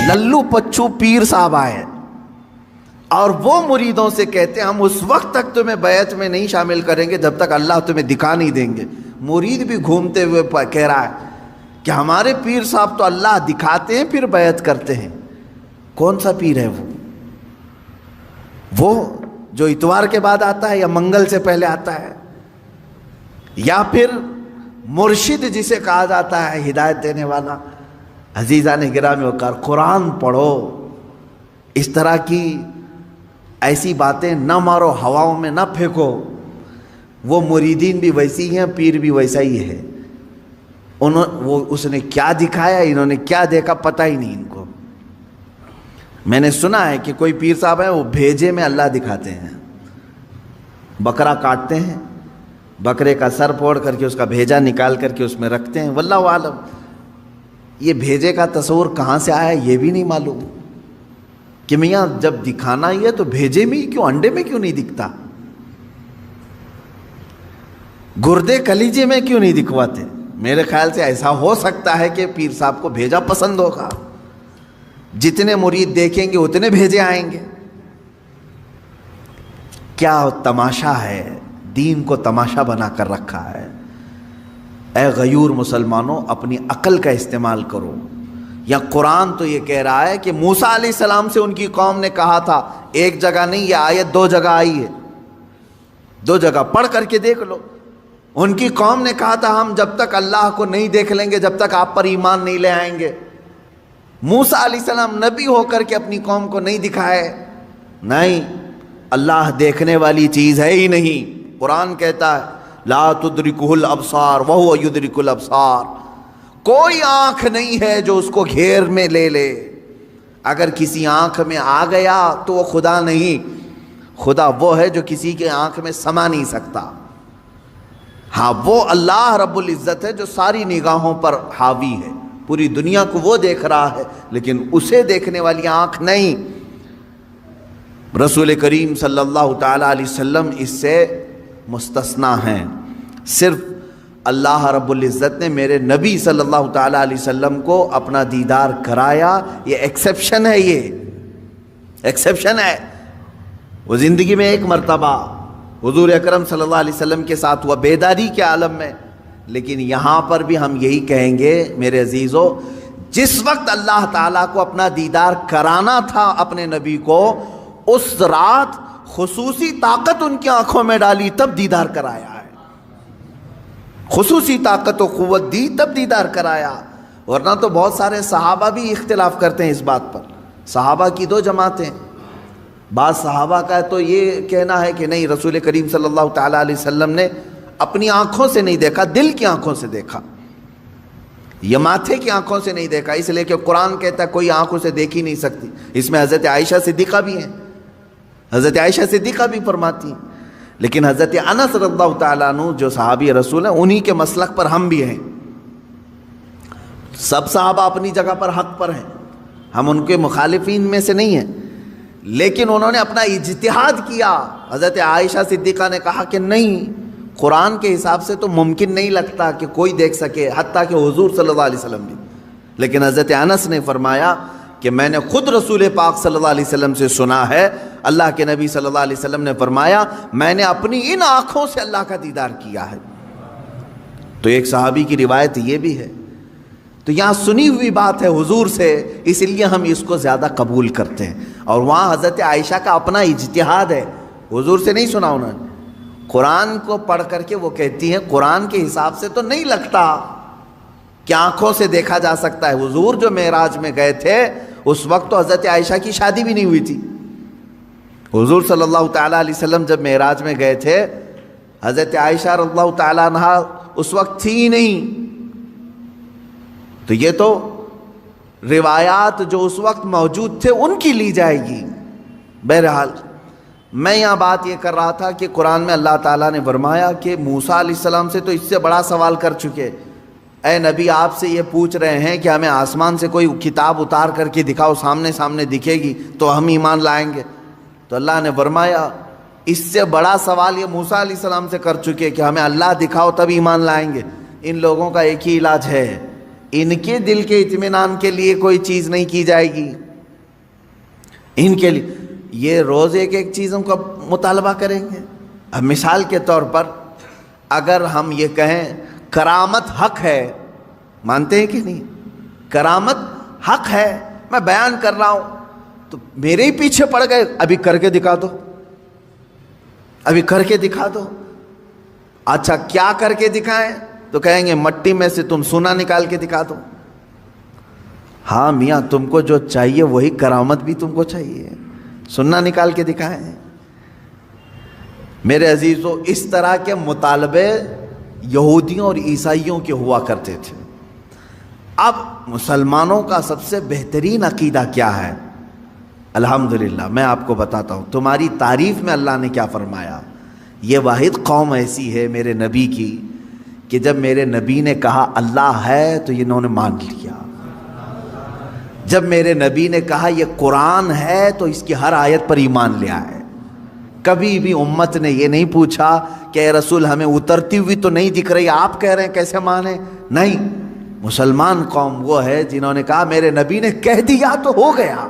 للو پچو پیر صاحب آئے اور وہ مریدوں سے کہتے ہیں ہم اس وقت تک تمہیں بیعت میں نہیں شامل کریں گے جب تک اللہ تمہیں دکھا نہیں دیں گے. مرید بھی گھومتے ہوئے کہہ رہا ہے کہ ہمارے پیر صاحب تو اللہ دکھاتے ہیں پھر بیعت کرتے ہیں. کون سا پیر ہے وہ جو اتوار کے بعد آتا ہے یا منگل سے پہلے آتا ہے, یا پھر مرشد جسے کہا جاتا ہے ہدایت دینے والا. عزیزان گرامی وقار, قرآن پڑھو, اس طرح کی ایسی باتیں نہ مارو, ہواؤں میں نہ پھینکو. وہ مریدین بھی ویسی ہیں, پیر بھی ویسا ہی ہے. اس نے کیا دکھایا, انہوں نے کیا دیکھا, پتہ ہی نہیں ان کو. میں نے سنا ہے کہ کوئی پیر صاحب ہیں وہ بھیجے میں اللہ دکھاتے ہیں. بکرا کاٹتے ہیں, بکرے کا سر پھوڑ کر کے اس کا بھیجا نکال کر کے اس میں رکھتے ہیں. واللہ عالم, یہ بھیجے کا تصور کہاں سے آیا یہ بھی نہیں معلوم کہ میاں جب دکھانا ہی ہے تو بھیجے میں ہی کیوں, انڈے میں کیوں نہیں دکھتا, گردے کلیجے میں کیوں نہیں دکھواتے. میرے خیال سے ایسا ہو سکتا ہے کہ پیر صاحب کو بھیجا پسند ہوگا, جتنے مرید دیکھیں گے اتنے بھیجے آئیں گے. کیا تماشا ہے, دین کو تماشا بنا کر رکھا ہے. اے غیور مسلمانوں, اپنی عقل کا استعمال کرو. یا قرآن تو یہ کہہ رہا ہے کہ موسیٰ علیہ السلام سے ان کی قوم نے کہا تھا, ایک جگہ نہیں, یہ آیت 2 جگہ آئی ہے, 2 جگہ پڑھ کر کے دیکھ لو. ان کی قوم نے کہا تھا ہم جب تک اللہ کو نہیں دیکھ لیں گے جب تک آپ پر ایمان نہیں لے آئیں گے. موسیٰ علیہ السلام نبی ہو کر کے اپنی قوم کو نہیں دکھائے. نہیں, اللہ دیکھنے والی چیز ہے ہی نہیں. قرآن کہتا ہے لا تدرکہ الابصار وہو یدرک الابصار, کوئی آنکھ نہیں ہے جو اس کو گھیر میں لے لے. اگر کسی آنکھ میں آ گیا تو وہ خدا نہیں, خدا وہ ہے جو کسی کے آنکھ میں سما نہیں سکتا. ہاں, وہ اللہ رب العزت ہے جو ساری نگاہوں پر حاوی ہے, پوری دنیا کو وہ دیکھ رہا ہے, لیکن اسے دیکھنے والی آنکھ نہیں. رسول کریم صلی اللہ تعالیٰ علیہ وسلم اس سے مستثنا ہیں. صرف اللہ رب العزت نے میرے نبی صلی اللہ تعالیٰ علیہ وسلم کو اپنا دیدار کرایا. یہ ایکسیپشن ہے, یہ ایکسیپشن ہے. وہ زندگی میں ایک مرتبہ حضور اکرم صلی اللہ علیہ وسلم کے ساتھ ہوا بیداری کے عالم میں. لیکن یہاں پر بھی ہم یہی کہیں گے میرے عزیزو, جس وقت اللہ تعالیٰ کو اپنا دیدار کرانا تھا اپنے نبی کو, اس رات خصوصی طاقت ان کی آنکھوں میں ڈالی تب دیدار کرایا ہے. خصوصی طاقت و قوت دی تب دیدار کرایا. ورنہ تو بہت سارے صحابہ بھی اختلاف کرتے ہیں اس بات پر. صحابہ کی 2 جماعتیں. بعض صحابہ کا تو یہ کہنا ہے کہ نہیں, رسول کریم صلی اللہ تعالیٰ علیہ وسلم نے اپنی آنکھوں سے نہیں دیکھا, دل کی آنکھوں سے دیکھا, یہ ماتھے کی آنکھوں سے نہیں دیکھا, اس لیے کہ قرآن کہتا ہے کوئی آنکھوں سے دیکھ ہی نہیں سکتی. اس میں حضرت عائشہ صدیقہ بھی ہیں, حضرت عائشہ صدیقہ بھی فرماتی ہیں. لیکن حضرت انس رضی اللہ تعالیٰ عنہ جو صحابی رسول ہیں, انہی کے مسلک پر ہم بھی ہیں. سب صحابہ اپنی جگہ پر حق پر ہیں, ہم ان کے مخالفین میں سے نہیں ہیں, لیکن انہوں نے اپنا اجتہاد کیا. حضرت عائشہ صدیقہ نے کہا کہ نہیں, قرآن کے حساب سے تو ممکن نہیں لگتا کہ کوئی دیکھ سکے, حتیٰ کہ حضور صلی اللہ علیہ وسلم بھی. لیکن حضرت انس نے فرمایا کہ میں نے خود رسول پاک صلی اللہ علیہ وسلم سے سنا ہے, اللہ کے نبی صلی اللہ علیہ وسلم نے فرمایا میں نے اپنی ان آنکھوں سے اللہ کا دیدار کیا ہے. تو ایک صحابی کی روایت یہ بھی ہے. تو یہاں سنی ہوئی بات ہے حضور سے, اس لیے ہم اس کو زیادہ قبول کرتے ہیں. اور وہاں حضرت عائشہ کا اپنا اجتہاد ہے, حضور سے نہیں سنا انہوں نے. قرآن کو پڑھ کر کے وہ کہتی ہیں قرآن کے حساب سے تو نہیں لگتا کہ آنکھوں سے دیکھا جا سکتا ہے. حضور جو معراج میں گئے تھے اس وقت تو حضرت عائشہ کی شادی بھی نہیں ہوئی تھی. حضور صلی اللہ تعالیٰ علیہ وسلم جب معراج میں گئے تھے, حضرت عائشہ رضی اللہ تعالیٰ عنہ اس وقت تھی ہی نہیں. تو یہ تو روایات جو اس وقت موجود تھے ان کی لی جائے گی. بہرحال میں یہاں بات یہ کر رہا تھا کہ قرآن میں اللہ تعالیٰ نے فرمایا کہ موسیٰ علیہ السلام سے تو اس سے بڑا سوال کر چکے. اے نبی آپ سے یہ پوچھ رہے ہیں کہ ہمیں آسمان سے کوئی کتاب اتار کر کے دکھاؤ, سامنے سامنے دکھے گی تو ہم ایمان لائیں گے. تو اللہ نے فرمایا اس سے بڑا سوال یہ موسیٰ علیہ السلام سے کر چکے کہ ہمیں اللہ دکھاؤ تب ایمان لائیں گے. ان لوگوں کا ایک ہی علاج ہے, ان کے دل کے اطمینان کے لیے کوئی چیز نہیں کی جائے گی. ان کے لیے یہ روز ایک ایک چیزوں کا مطالبہ کریں گے. اب مثال کے طور پر اگر ہم یہ کہیں کرامت حق ہے, مانتے ہیں کہ نہیں؟ کرامت حق ہے, میں بیان کر رہا ہوں, تو میرے ہی پیچھے پڑ گئے ابھی کر کے دکھا دو, ابھی کر کے دکھا دو. اچھا کیا کر کے دکھائیں؟ تو کہیں گے مٹی میں سے تم سونا نکال کے دکھا دو. ہاں میاں تم کو جو چاہیے وہی کرامت بھی تم کو چاہیے, سننا نکال کے دکھائیں. میرے عزیزو اس طرح کے مطالبے یہودیوں اور عیسائیوں کے ہوا کرتے تھے. اب مسلمانوں کا سب سے بہترین عقیدہ کیا ہے؟ الحمدللہ میں آپ کو بتاتا ہوں. تمہاری تعریف میں اللہ نے کیا فرمایا. یہ واحد قوم ایسی ہے میرے نبی کی کہ جب میرے نبی نے کہا اللہ ہے تو انہوں نے مان لیا. جب میرے نبی نے کہا یہ قرآن ہے تو اس کی ہر آیت پر ایمان لے آئے. کبھی بھی امت نے یہ نہیں پوچھا کہ اے رسول ہمیں اترتی ہوئی تو نہیں دکھ رہی, آپ کہہ رہے ہیں کیسے مانیں. نہیں, مسلمان قوم وہ ہے جنہوں نے کہا میرے نبی نے کہہ دیا تو ہو گیا.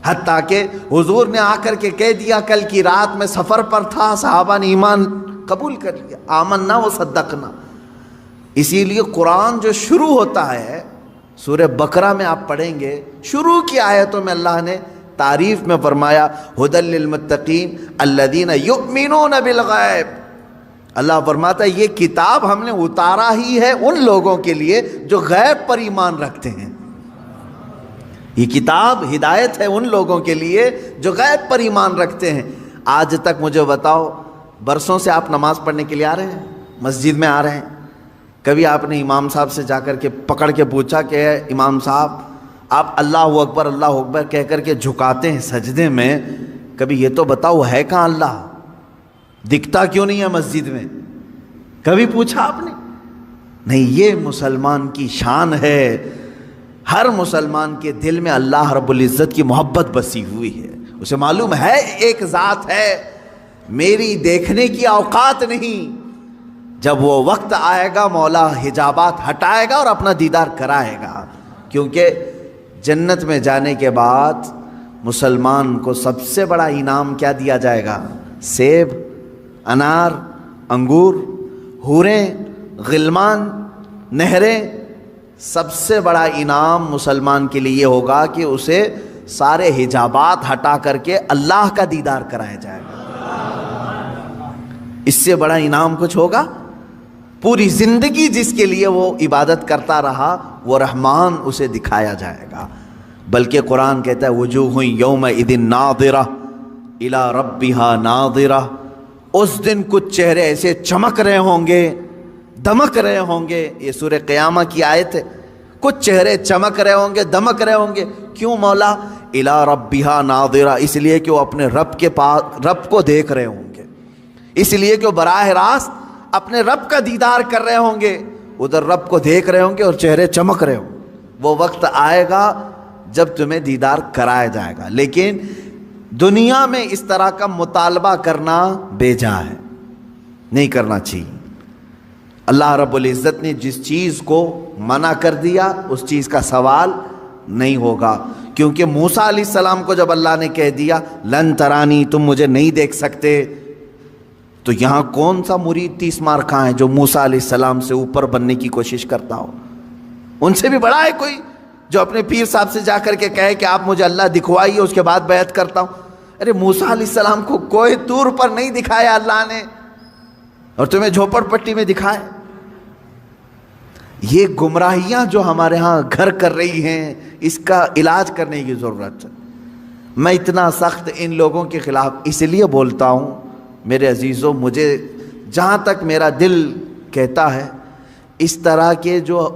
حتیٰ کہ حضور نے آ کر کے کہہ دیا کل کی رات میں سفر پر تھا, صحابہ نے ایمان قبول کر لیا, آمنا و صدقنا. اسی لیے قرآن جو شروع ہوتا ہے سورہ بقرہ میں آپ پڑھیں گے, شروع کی آیتوں میں اللہ نے تعریف میں فرمایا ھدی للمتقین الذین یؤمنون بالغیب. اللہ فرماتا ہے یہ کتاب ہم نے اتارا ہی ہے ان لوگوں کے لیے جو غیب پر ایمان رکھتے ہیں. یہ کتاب ہدایت ہے ان لوگوں کے لیے جو غیب پر ایمان رکھتے ہیں. آج تک مجھے بتاؤ, برسوں سے آپ نماز پڑھنے کے لیے آ رہے ہیں, مسجد میں آ رہے ہیں, کبھی آپ نے امام صاحب سے جا کر کے پکڑ کے پوچھا کہ امام صاحب آپ اللہ اکبر کہہ کر کے جھکاتے ہیں سجدے میں, کبھی یہ تو بتاؤ ہے کہاں اللہ, دکھتا کیوں نہیں ہے مسجد میں؟ کبھی پوچھا آپ نے؟ نہیں, یہ مسلمان کی شان ہے. ہر مسلمان کے دل میں اللہ رب العزت کی محبت بسی ہوئی ہے. اسے معلوم ہے ایک ذات ہے, میری دیکھنے کی اوقات نہیں. جب وہ وقت آئے گا مولا حجابات ہٹائے گا اور اپنا دیدار کرائے گا. کیونکہ جنت میں جانے کے بعد مسلمان کو سب سے بڑا انعام کیا دیا جائے گا؟ سیب, انار, انگور, حوریں, غلمان, نہریں. سب سے بڑا انعام مسلمان کے لیے یہ ہوگا کہ اسے سارے حجابات ہٹا کر کے اللہ کا دیدار کرایا جائے گا. اس سے بڑا انعام کچھ ہوگا؟ پوری زندگی جس کے لیے وہ عبادت کرتا رہا وہ رحمان اسے دکھایا جائے گا. بلکہ قرآن کہتا ہے وجوہ یومئذ ناظرہ الی ربہا ناظرہ. اس دن کچھ چہرے ایسے چمک رہے ہوں گے, دمک رہے ہوں گے. یہ سورہ قیامہ کی آیت ہے. کچھ چہرے چمک رہے ہوں گے, دمک رہے ہوں گے. کیوں مولا؟ الی ربہا ناظرہ, اس لیے کہ وہ اپنے رب کے پاس رب کو دیکھ رہے ہوں گے, اس لیے کہ وہ براہ راست اپنے رب کا دیدار کر رہے ہوں گے. ادھر رب کو دیکھ رہے ہوں گے اور چہرے چمک رہے ہوں گے. وہ وقت آئے گا جب تمہیں دیدار کرایا جائے گا. لیکن دنیا میں اس طرح کا مطالبہ کرنا بیجا ہے, نہیں کرنا چاہیے. اللہ رب العزت نے جس چیز کو منع کر دیا اس چیز کا سوال نہیں ہوگا. کیونکہ موسیٰ علیہ السلام کو جب اللہ نے کہہ دیا لن ترانی, تم مجھے نہیں دیکھ سکتے, تو یہاں کون سا مرید 30 مار کھاں ہے جو موسیٰ علیہ السلام سے اوپر بننے کی کوشش کرتا ہو؟ ان سے بھی بڑا ہے کوئی جو اپنے پیر صاحب سے جا کر کے کہے کہ آپ مجھے اللہ دکھوائیے اس کے بعد بیعت کرتا ہوں. ارے موسیٰ علیہ السلام کو کوئی طور پر نہیں دکھایا اللہ نے, اور تمہیں جھوپڑ پٹی میں دکھائے. یہ گمراہیاں جو ہمارے ہاں گھر کر رہی ہیں اس کا علاج کرنے کی ضرورت ہے. میں اتنا سخت ان لوگوں کے خلاف اس لیے بولتا ہوں میرے عزیزوں, مجھے جہاں تک میرا دل کہتا ہے اس طرح کے جو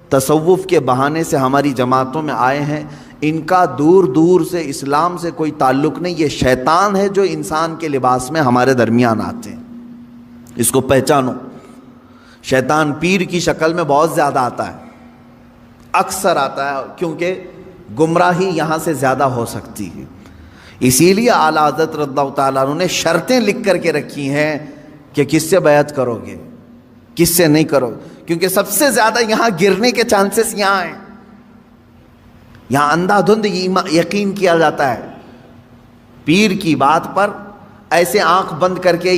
تصوف کے بہانے سے ہماری جماعتوں میں آئے ہیں ان کا دور دور سے اسلام سے کوئی تعلق نہیں، یہ شیطان ہے جو انسان کے لباس میں ہمارے درمیان آتے ہیں، اس کو پہچانو۔ شیطان پیر کی شکل میں بہت زیادہ آتا ہے، اکثر آتا ہے، کیونکہ گمراہی یہاں سے زیادہ ہو سکتی ہے۔ اسی لیے اعلیٰ حضرت رضی اللہ تعالیٰ عنہ نے شرطیں لکھ کر کے رکھی ہیں کہ کس سے بیعت کرو گے، کس سے نہیں کرو، کیونکہ سب سے زیادہ یہاں گرنے کے چانسز یہاں ہیں، یہاں اندھا دھند یقین کیا جاتا ہے، پیر کی بات پر ایسے آنکھ بند کر کے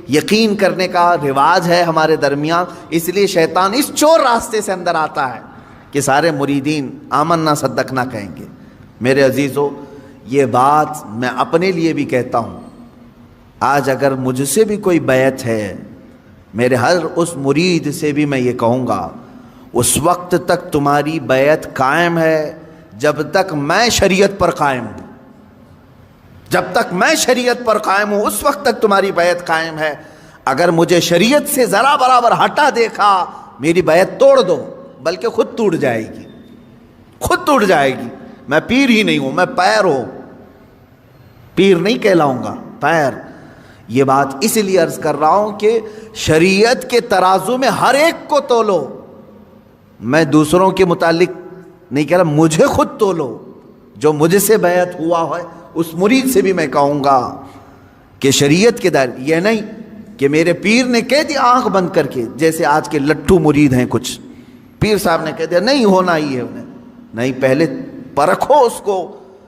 یقین کرنے کا رواج ہے ہمارے درمیان۔ اس لیے شیطان اس چور راستے سے اندر آتا ہے کہ سارے مریدین آمنا صدقنا کہیں گے۔ میرے عزیزو، یہ بات میں اپنے لیے بھی کہتا ہوں، آج اگر مجھ سے بھی کوئی بیعت ہے، میرے ہر اس مرید سے بھی میں یہ کہوں گا اس وقت تک تمہاری بیعت قائم ہے جب تک میں شریعت پر قائم ہوں، جب تک میں شریعت پر قائم ہوں اس وقت تک تمہاری بیعت قائم ہے۔ اگر مجھے شریعت سے ذرا برابر ہٹا دیکھا، میری بیعت توڑ دو، بلکہ خود ٹوٹ جائے گی، خود ٹوٹ جائے گی۔ میں پیر ہی نہیں ہوں، میں پیر ہوں، پیر نہیں کہلاؤں گا، پیر۔ یہ بات اس لیے عرض کر رہا ہوں کہ شریعت کے ترازو میں ہر ایک کو تولو، میں دوسروں کے متعلق نہیں کہہ رہا، مجھے خود تولو، جو مجھ سے بیعت ہوا ہے اس مرید سے بھی میں کہوں گا کہ شریعت کے دائرے، یہ نہیں کہ میرے پیر نے کہہ دیا آنکھ بند کر کے، جیسے آج کے لٹھو مرید ہیں کچھ، پیر صاحب نے کہہ دیا نہیں ہونا ہی ہے انہیں، نہیں، پہلے پرکھو اس کو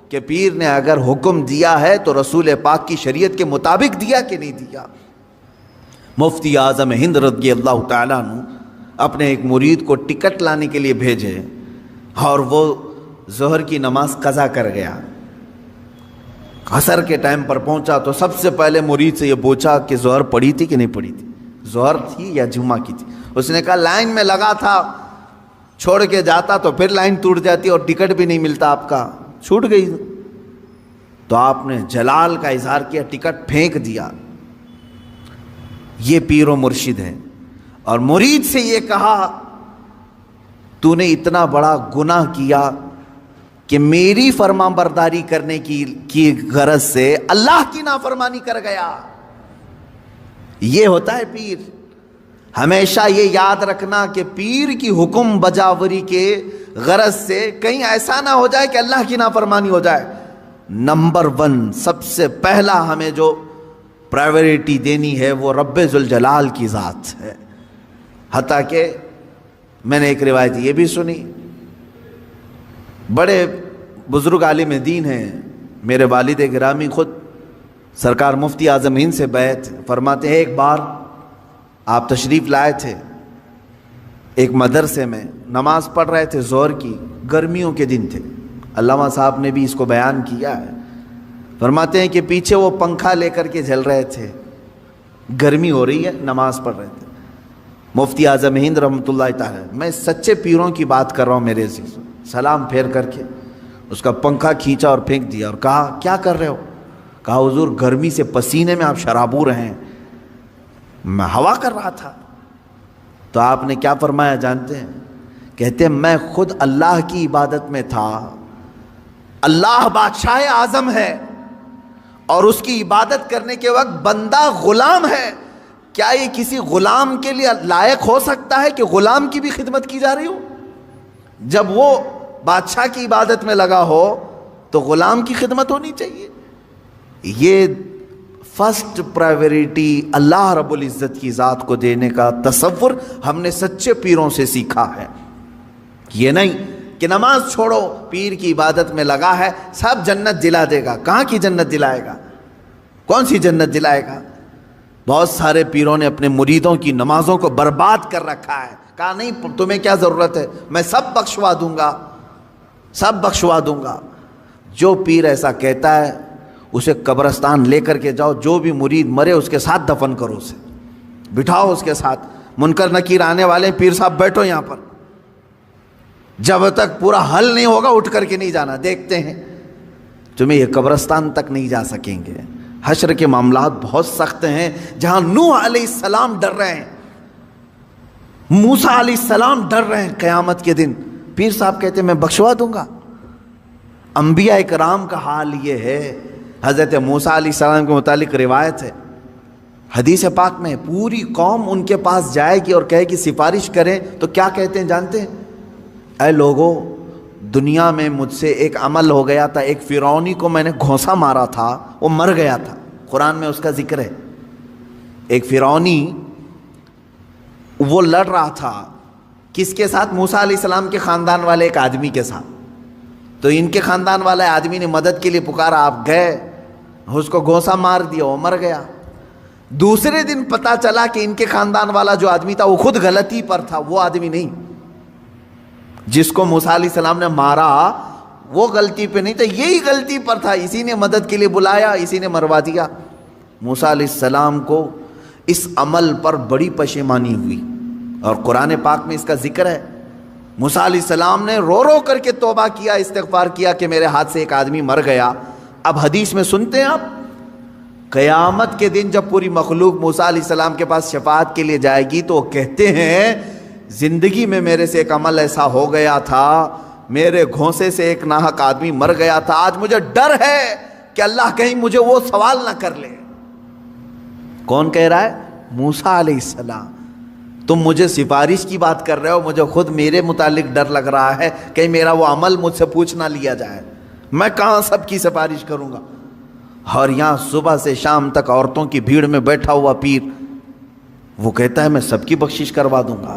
کہ پیر نے اگر حکم دیا ہے تو رسول پاک کی شریعت کے مطابق دیا کہ نہیں دیا۔ مفتی اعظم ہند رضی اللہ تعالیٰ عنہ اپنے ایک مرید کو ٹکٹ لانے کے لیے بھیجے اور وہ ظہر کی نماز قضا کر گیا، عصر کے ٹائم پر پہنچا تو سب سے پہلے مرید سے یہ پوچھا کہ ظہر پڑھی تھی کہ نہیں پڑھی تھی، ظہر تھی یا جمعہ کی تھی؟ اس نے کہا لائن میں لگا تھا، چھوڑ کے جاتا تو پھر لائن ٹوٹ جاتی اور ٹکٹ بھی نہیں ملتا، آپ کا چھوٹ گئی۔ تو آپ نے جلال کا اظہار کیا، ٹکٹ پھینک دیا۔ یہ پیر و مرشد ہے۔ اور مرید سے یہ کہا تو نے اتنا بڑا گناہ کیا کہ میری فرما برداری کرنے کی غرض سے اللہ کی نافرمانی کر گیا۔ یہ ہوتا ہے پیر۔ ہمیشہ یہ یاد رکھنا کہ پیر کی حکم بجاوری کے غرض سے کہیں ایسا نہ ہو جائے کہ اللہ کی نافرمانی ہو جائے۔ نمبر 1 سب سے پہلا ہمیں جو پرائیورٹی دینی ہے وہ رب ذوالجلال کی ذات ہے۔ حتیٰ کہ میں نے ایک روایت یہ بھی سنی، بڑے بزرگ عالم دین ہیں، میرے والد گرامی خود سرکار مفتی اعظم ہند سے بیعت فرماتے ہیں، ایک بار آپ تشریف لائے تھے ایک مدرسے میں، نماز پڑھ رہے تھے ظہر کی، گرمیوں کے دن تھے، علامہ صاحب نے بھی اس کو بیان کیا ہے، فرماتے ہیں کہ پیچھے وہ پنکھا لے کر کے جل رہے تھے، گرمی ہو رہی ہے، نماز پڑھ رہے تھے۔ مفتی اعظم ہند رحمۃ اللہ تعالی، میں سچے پیروں کی بات کر رہا ہوں میرے عزیز، سلام پھیر کر کے اس کا پنکھا کھینچا اور پھینک دیا اور کہا کیا کر رہے ہو؟ کہا حضور گرمی سے پسینے میں آپ شرابور ہیں، میں ہوا کر رہا تھا۔ تو آپ نے کیا فرمایا جانتے ہیں؟ کہتے ہیں میں خود اللہ کی عبادت میں تھا، اللہ بادشاہ اعظم ہے اور اس کی عبادت کرنے کے وقت بندہ غلام ہے، کیا یہ کسی غلام کے لیے لائق ہو سکتا ہے کہ غلام کی بھی خدمت کی جا رہی ہو؟ جب وہ بادشاہ کی عبادت میں لگا ہو تو غلام کی خدمت ہونی چاہیے۔ یہ فرسٹ پرائیورٹی اللہ رب العزت کی ذات کو دینے کا تصور ہم نے سچے پیروں سے سیکھا ہے۔ یہ نہیں کہ نماز چھوڑو، پیر کی عبادت میں لگا ہے، سب جنت دلا دے گا۔ کہاں کی جنت دلائے گا؟ کون سی جنت دلائے گا؟ بہت سارے پیروں نے اپنے مریدوں کی نمازوں کو برباد کر رکھا ہے، کہا نہیں تمہیں کیا ضرورت ہے، میں سب بخشوا دوں گا، سب بخشوا دوں گا۔ جو پیر ایسا کہتا ہے اسے قبرستان لے کر کے جاؤ، جو بھی مرید مرے اس کے ساتھ دفن کرو، اسے بٹھاؤ اس کے ساتھ، منکر نکیر آنے والے پیر صاحب بیٹھو یہاں پر، جب تک پورا حل نہیں ہوگا اٹھ کر کے نہیں جانا، دیکھتے ہیں تمہیں یہ قبرستان تک نہیں جا سکیں گے۔ حشر کے معاملات بہت سخت ہیں، جہاں نوح علیہ السلام ڈر رہے ہیں، موسیٰ علیہ السلام ڈر رہے ہیں قیامت کے دن. پیر صاحب کہتے ہیں میں بخشوا دوں گا. انبیاء کرام کا حال یہ ہے. حضرت موسیٰ علیہ السلام کے متعلق روایت ہے حدیث پاک میں, پوری قوم ان کے پاس جائے گی اور کہے کہ سفارش کریں, تو کیا کہتے ہیں جانتے ہیں؟ اے لوگو, دنیا میں مجھ سے ایک عمل ہو گیا تھا, ایک فرعونی کو میں نے گھونسا مارا تھا, وہ مر گیا تھا. قرآن میں اس کا ذکر ہے. ایک فرعونی وہ لڑ رہا تھا کس کے ساتھ؟ موسیٰ علیہ السلام کے خاندان والے ایک آدمی کے ساتھ. تو ان کے خاندان والے آدمی نے مدد کے لیے پکارا, آپ گئے, اس کو گھونسا مار دیا, وہ مر گیا. دوسرے دن پتا چلا کہ ان کے خاندان والا جو آدمی تھا وہ خود غلطی پر تھا, وہ آدمی نہیں. جس کو موسیٰ علیہ السلام نے مارا وہ غلطی پہ نہیں تھا, یہی غلطی پر تھا, اسی نے مدد کے لیے بلایا, اسی نے مروا دیا. موسیٰ علیہ السلام کو اس عمل پر بڑی پشیمانی ہوئی, اور قرآن پاک میں اس کا ذکر ہے. موسیٰ علیہ السلام نے رو رو کر کے توبہ کیا, استغفار کیا کہ میرے ہاتھ سے ایک آدمی مر گیا. اب حدیث میں سنتے ہیں آپ, قیامت کے دن جب پوری مخلوق موسیٰ علیہ السلام کے پاس شفاعت کے لیے جائے گی تو وہ کہتے ہیں زندگی میں میرے سے ایک عمل ایسا ہو گیا تھا, میرے گھونسے سے ایک ناحق آدمی مر گیا تھا, آج مجھے ڈر ہے کہ اللہ کہیں مجھے وہ سوال نہ کر لے. کون کہہ رہا ہے؟ موسیٰ علیہ السلام. تم مجھے سفارش کی بات کر رہے ہو, مجھے خود میرے متعلق ڈر لگ رہا ہے کہ میرا وہ عمل مجھ سے پوچھ نہ لیا جائے, میں کہاں سب کی سفارش کروں گا. اور یہاں صبح سے شام تک عورتوں کی بھیڑ میں بیٹھا ہوا پیر, وہ کہتا ہے میں سب کی بخشش کروا دوں گا.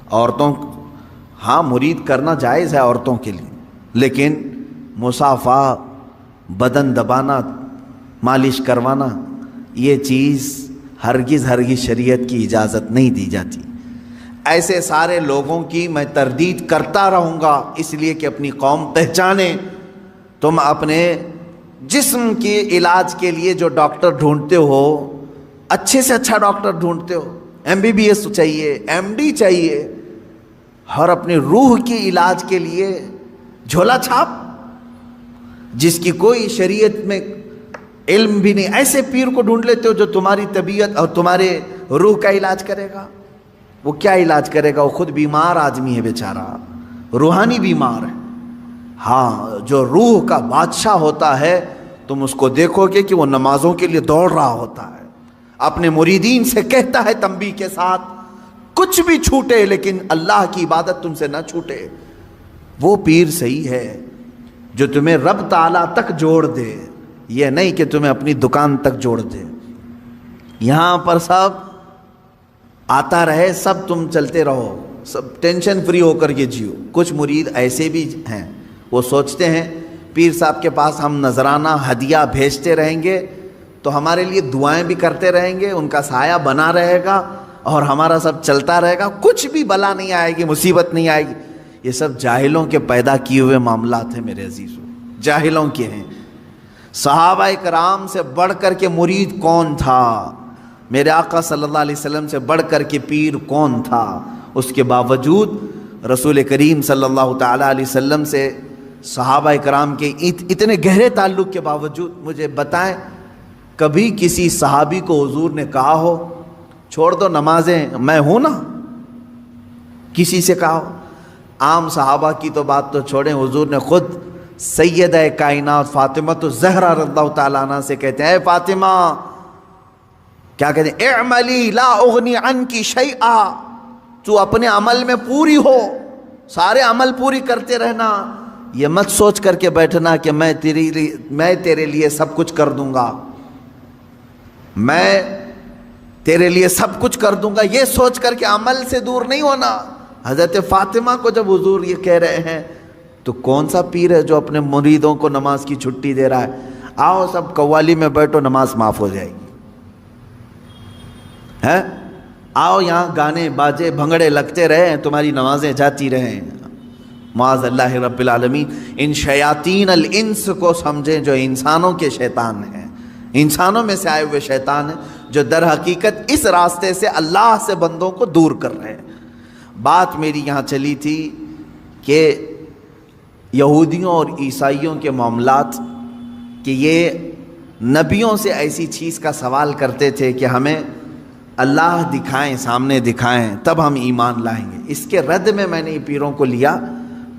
عورتوں, ہاں مرید کرنا جائز ہے عورتوں کے لیے, لیکن مصافحہ, بدن دبانا, مالش کروانا, یہ چیز ہرگز شریعت کی اجازت نہیں دی جاتی. ایسے سارے لوگوں کی میں تردید کرتا رہوں گا, اس لیے کہ اپنی قوم پہچانے. تم اپنے جسم کے علاج کے لیے جو ڈاکٹر ڈھونڈتے ہو, اچھے سے اچھا ڈاکٹر ڈھونڈتے ہو, MBBS چاہیے, MD چاہیے, اور اپنی روح کے علاج کے لیے جھولا چھاپ, جس کی کوئی شریعت میں علم بھی نہیں, ایسے پیر کو ڈھونڈ لیتے ہو جو تمہاری طبیعت اور تمہارے روح کا علاج کرے گا. وہ کیا علاج کرے گا؟ وہ خود بیمار آدمی ہے بیچارہ, روحانی بیمار ہے. ہاں, جو روح کا بادشاہ ہوتا ہے تم اس کو دیکھو گے کہ وہ نمازوں کے لیے دوڑ رہا ہوتا ہے, اپنے مریدین سے کہتا ہے تنبیہ کے ساتھ, کچھ بھی چھوٹے لیکن اللہ کی عبادت تم سے نہ چھوٹے. وہ پیر صحیح ہے جو تمہیں رب تعالیٰ تک جوڑ دے, یہ نہیں کہ تمہیں اپنی دکان تک جوڑ دے. یہاں پر سب آتا رہے, سب تم چلتے رہو, سب ٹینشن فری ہو کر کے جیو. کچھ مرید ایسے بھی ہیں, وہ سوچتے ہیں پیر صاحب کے پاس ہم نذرانہ ہدیہ بھیجتے رہیں گے تو ہمارے لیے دعائیں بھی کرتے رہیں گے, ان کا سایہ بنا رہے گا اور ہمارا سب چلتا رہے گا, کچھ بھی بلا نہیں آئے گی, مصیبت نہیں آئے گی. یہ سب جاہلوں کے پیدا کیے ہوئے معاملات ہیں میرے عزیزوں, جاہلوں کے ہیں. صحابہ کرام سے بڑھ کر کے مرید کون تھا؟ میرے آقا صلی اللہ علیہ وسلم سے بڑھ کر کے پیر کون تھا؟ اس کے باوجود رسول کریم صلی اللہ تعالیٰ علیہ وسلم سے صحابہ کرام کے اتنے گہرے تعلق کے باوجود مجھے بتائیں کبھی کسی صحابی کو حضور نے کہا ہو چھوڑ دو نمازیں, میں ہوں نا؟ کسی سے کہا ہو؟ عام صحابہ کی تو بات تو چھوڑیں, حضور نے خود سیدہ کائنات فاطمہ الزہرا رضی اللہ تعالیٰ عنہ سے کہتے ہیں, اے فاطمہ, کیا کہتے ہیں, اعملی لا اغنی عنکی شیئا, تو اپنے عمل میں پوری ہو, سارے عمل پوری کرتے رہنا, یہ مت سوچ کر کے بیٹھنا کہ میں تیرے لیے سب کچھ کر دوں گا, میں تیرے لیے سب کچھ کر دوں گا, یہ سوچ کر کے عمل سے دور نہیں ہونا. حضرت فاطمہ کو جب حضور یہ کہہ رہے ہیں تو کون سا پیر ہے جو اپنے مریدوں کو نماز کی چھٹی دے رہا ہے؟ آؤ سب قوالی میں بیٹھو, نماز معاف ہو جائے گی. ہے, آؤ یہاں گانے باجے بھنگڑے لگتے رہیں, تمہاری نمازیں جاتی رہیں. معاذ اللہ رب العالمین. ان شیاطین الانس کو سمجھیں جو انسانوں کے شیطان ہیں, انسانوں میں سے آئے ہوئے شیطان ہیں جو در حقیقت اس راستے سے اللہ سے بندوں کو دور کر رہے ہیں. بات میری یہاں چلی تھی کہ یہودیوں اور عیسائیوں کے معاملات, کہ یہ نبیوں سے ایسی چیز کا سوال کرتے تھے کہ ہمیں اللہ دکھائیں، سامنے دکھائیں، تب ہم ایمان لائیں گے۔ اس کے رد میں نے یہ پیروں کو لیا،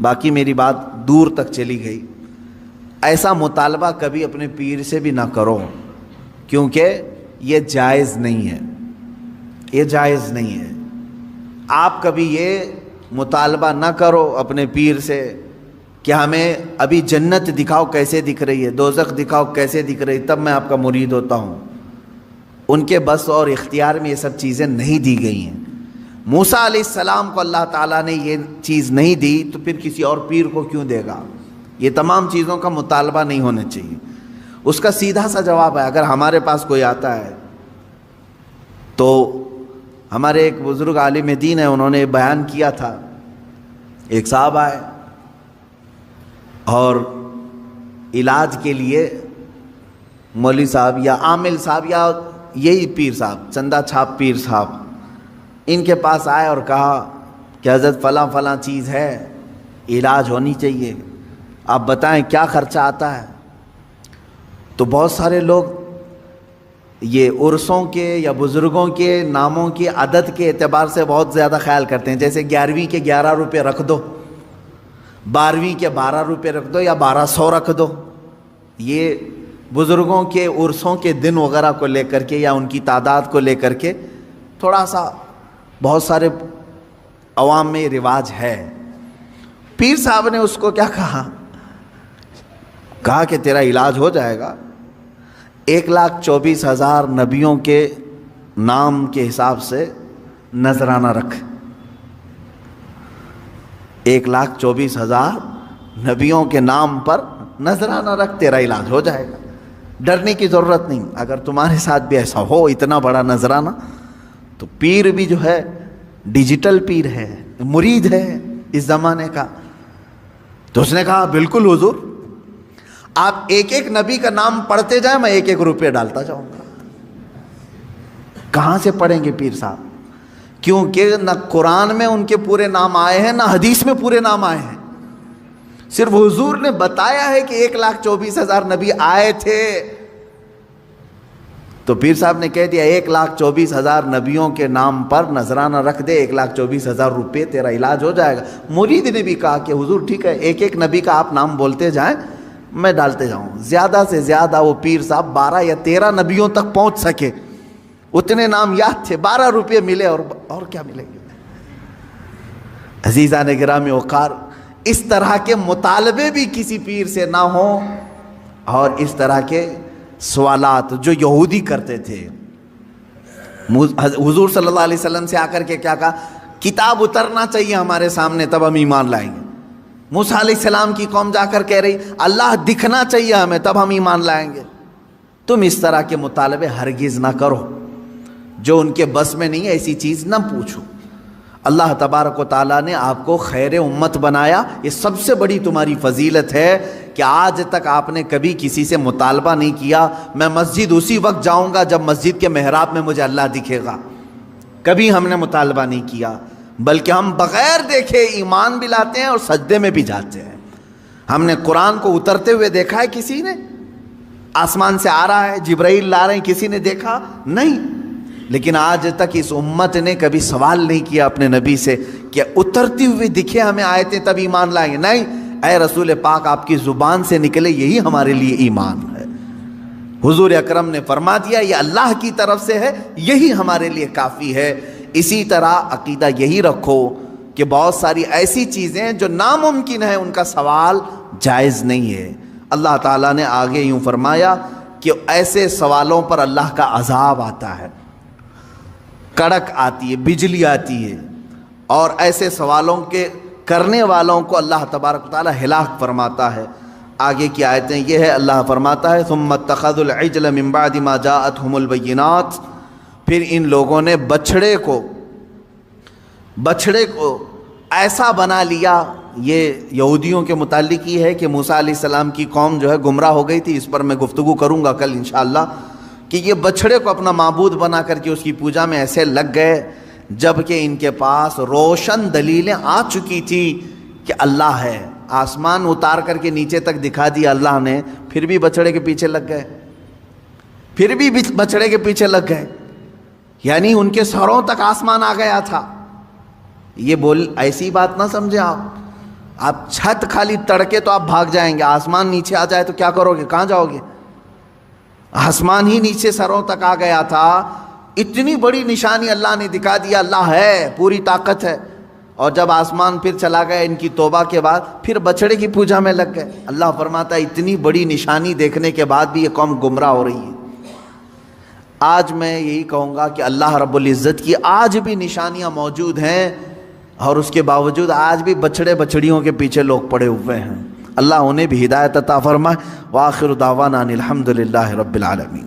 باقی میری بات دور تک چلی گئی۔ ایسا مطالبہ کبھی اپنے پیر سے بھی نہ کرو، کیونکہ یہ جائز نہیں ہے، یہ جائز نہیں ہے۔ آپ کبھی یہ مطالبہ نہ کرو اپنے پیر سے کہ ہمیں ابھی جنت دکھاؤ کیسے دکھ رہی ہے، دوزخ دکھاؤ کیسے دکھ رہی ہے، تب میں آپ کا مرید ہوتا ہوں۔ ان کے بس اور اختیار میں یہ سب چیزیں نہیں دی گئی ہیں۔ موسیٰ علیہ السلام کو اللہ تعالیٰ نے یہ چیز نہیں دی تو پھر کسی اور پیر کو کیوں دے گا؟ یہ تمام چیزوں کا مطالبہ نہیں ہونا چاہیے۔ اس کا سیدھا سا جواب ہے، اگر ہمارے پاس کوئی آتا ہے تو ہمارے ایک بزرگ عالم دین ہے، انہوں نے بیان کیا تھا، ایک صاحب آئے اور علاج کے لیے مولوی صاحب یا عامل صاحب یا یہی پیر صاحب، چندہ چھاپ پیر صاحب، ان کے پاس آئے اور کہا کہ حضرت فلاں فلاں چیز ہے، علاج ہونی چاہیے، آپ بتائیں کیا خرچہ آتا ہے؟ تو بہت سارے لوگ یہ عرسوں کے یا بزرگوں کے ناموں کی عدد کے اعتبار سے بہت زیادہ خیال کرتے ہیں، جیسے 11ویں کے 11 روپے رکھ دو، 12ویں کے 12 روپے رکھ دو یا 1200 رکھ دو۔ یہ بزرگوں کے عرسوں کے دن وغیرہ کو لے کر کے یا ان کی تعداد کو لے کر کے تھوڑا سا بہت سارے عوام میں رواج ہے۔ پیر صاحب نے اس کو کیا کہا کہ تیرا علاج ہو جائے گا، 1,24,000 نبیوں کے نام کے حساب سے نذرانہ رکھ، 1,24,000 نبیوں کے نام پر نذرانہ رکھ، تیرا علاج ہو جائے گا، ڈرنے کی ضرورت نہیں۔ اگر تمہارے ساتھ بھی ایسا ہو اتنا بڑا نذرانہ، تو پیر بھی جو ہے ڈیجیٹل پیر ہے، مرید ہے اس زمانے کا۔ تو اس نے کہا بالکل حضور، آپ ایک ایک نبی کا نام پڑھتے جائیں، میں 1-1 روپے ڈالتا جاؤں گا۔ کہاں سے پڑھیں گے پیر صاحب؟ کیونکہ نہ قرآن میں ان کے پورے نام آئے ہیں، نہ حدیث میں پورے نام آئے ہیں۔ صرف حضور نے بتایا ہے کہ 1,24,000 نبی آئے تھے، تو پیر صاحب نے کہہ دیا 1,24,000 نبیوں کے نام پر نذرانہ رکھ دے، 1,24,000 روپے تیرا علاج ہو جائے گا۔ مرید نے بھی کہا کہ حضور ٹھیک ہے، 1-1 نبی کا آپ نام بولتے جائیں، میں ڈالتے جاؤں۔ زیادہ سے زیادہ وہ پیر صاحب 12 یا 13 نبیوں تک پہنچ سکے، اتنے نام یاد تھے، 12 روپے ملے اور کیا ملیں گے؟ عزیزان گرامی وقار، اس طرح کے مطالبے بھی کسی پیر سے نہ ہوں، اور اس طرح کے سوالات جو یہودی کرتے تھے۔ حضور صلی اللہ علیہ وسلم سے آ کر کے کیا کہا؟ کتاب اترنا چاہیے ہمارے سامنے تب ہم ایمان لائیں گے۔ موسیٰ علیہ السلام کی قوم جا کر کہہ رہی اللہ دکھنا چاہیے ہمیں تب ہم ایمان لائیں گے۔ تم اس طرح کے مطالبے ہرگز نہ کرو، جو ان کے بس میں نہیں ہے ایسی چیز نہ پوچھو۔ اللہ تبارک و تعالیٰ نے آپ کو خیر امت بنایا، یہ سب سے بڑی تمہاری فضیلت ہے کہ آج تک آپ نے کبھی کسی سے مطالبہ نہیں کیا میں مسجد اسی وقت جاؤں گا جب مسجد کے محراب میں مجھے اللہ دکھے گا۔ کبھی ہم نے مطالبہ نہیں کیا، بلکہ ہم بغیر دیکھے ایمان بھی لاتے ہیں اور سجدے میں بھی جاتے ہیں۔ ہم نے قرآن کو اترتے ہوئے دیکھا ہے کسی نے؟ آسمان سے آ رہا ہے، جبرائیل لا رہے ہیں، کسی نے دیکھا؟ نہیں۔ لیکن آج تک اس امت نے کبھی سوال نہیں کیا اپنے نبی سے کہ اترتی ہوئی دکھے ہمیں آیتیں تب ایمان لائیں گے۔ نہیں، اے رسول پاک آپ کی زبان سے نکلے یہی ہمارے لیے ایمان ہے۔ حضور اکرم نے فرما دیا یہ اللہ کی طرف سے ہے، یہی ہمارے لیے کافی ہے۔ اسی طرح عقیدہ یہی رکھو کہ بہت ساری ایسی چیزیں جو ناممکن ہیں ان کا سوال جائز نہیں ہے۔ اللہ تعالیٰ نے آگے یوں فرمایا کہ ایسے سوالوں پر اللہ کا عذاب آتا ہے، کڑک آتی ہے، بجلی آتی ہے، اور ایسے سوالوں کے کرنے والوں کو اللہ تبارک و تعالیٰ ہلاک فرماتا ہے۔ آگے کی آیتیں یہ ہے، اللہ فرماتا ہے ثم اتخذوا العجل من بعد ما جاءتهم البینات، پھر ان لوگوں نے بچھڑے کو ایسا بنا لیا۔ یہ یہودیوں کے متعلق یہ ہے کہ موسیٰ علیہ السلام کی قوم جو ہے گمراہ ہو گئی تھی، اس پر میں گفتگو کروں گا کل انشاءاللہ، کہ یہ بچھڑے کو اپنا معبود بنا کر کے اس کی پوجا میں ایسے لگ گئے جبکہ ان کے پاس روشن دلیلیں آ چکی تھی کہ اللہ ہے۔ آسمان اتار کر کے نیچے تک دکھا دیا اللہ نے، پھر بھی بچھڑے کے پیچھے لگ گئے، یعنی ان کے سروں تک آسمان آ گیا تھا. یہ ایسی بات نہ سمجھے آپ چھت خالی تڑکے تو آپ بھاگ جائیں گے, آسمان نیچے آ جائے تو کیا کرو گے, کہاں جاؤ گے؟ آسمان ہی نیچے سروں تک آ گیا تھا. اتنی بڑی نشانی اللہ نے دکھا دیا, اللہ ہے, پوری طاقت ہے. اور جب آسمان پھر چلا گیا ان کی توبہ کے بعد, پھر بچڑے کی پوجا میں لگ گئے. اللہ فرماتا ہے اتنی بڑی نشانی دیکھنے کے بعد بھی یہ قوم گمراہ ہو رہی ہے. آج میں یہی کہوں گا کہ اللہ رب العزت کی آج بھی نشانیاں موجود ہیں, اور اس کے باوجود آج بھی بچڑے بچڑیوں کے پیچھے لوگ پڑے ہوئے ہیں. اللہ انہیں بھی ہدایت عطا فرمائے. وآخر دعوانا ان الحمد للہ رب العالمین.